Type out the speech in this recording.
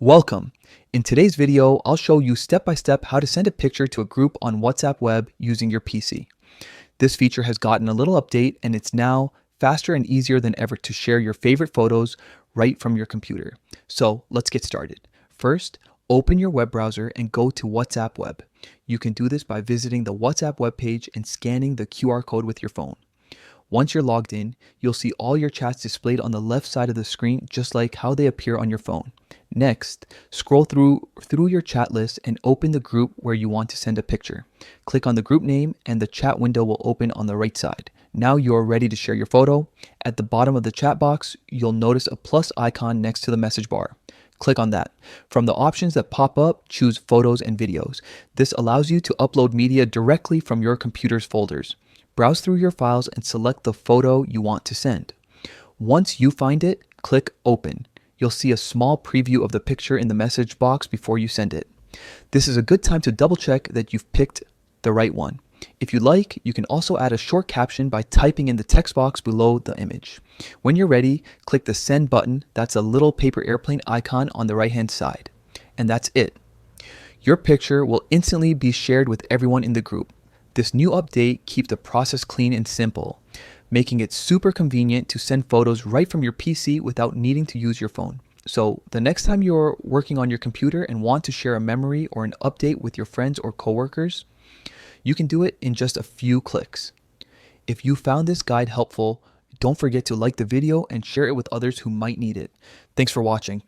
Welcome. In today's video, I'll show you step by step how to send a picture to a group on WhatsApp Web using your PC. This feature has gotten a little update and it's now faster and easier than ever to share your favorite photos right from your computer. So let's get started. First, open your web browser and go to WhatsApp Web. You can do this by visiting the WhatsApp web page and scanning the QR code with your phone. Once you're logged in, you'll see all your chats displayed on the left side of the screen, just like how they appear on your phone. Next, scroll through your chat list and open the group where you want to send a picture. Click on the group name and the chat window will open on the right side. Now you're ready to share your photo. At the bottom of the chat box, you'll notice a plus icon next to the message bar. Click on that. From the options that pop up, choose Photos and Videos. This allows you to upload media directly from your computer's folders. Browse through your files and select the photo you want to send. Once you find it, click Open. You'll see a small preview of the picture in the message box before you send it. This is a good time to double check that you've picked the right one. If you like, you can also add a short caption by typing in the text box below the image. When you're ready, click the Send button. That's a little paper airplane icon on the right-hand side. And that's it. Your picture will instantly be shared with everyone in the group. This new update keeps the process clean and simple, making it super convenient to send photos right from your PC without needing to use your phone. So the next time you're working on your computer and want to share a memory or an update with your friends or coworkers, you can do it in just a few clicks. If you found this guide helpful, don't forget to like the video and share it with others who might need it. Thanks for watching.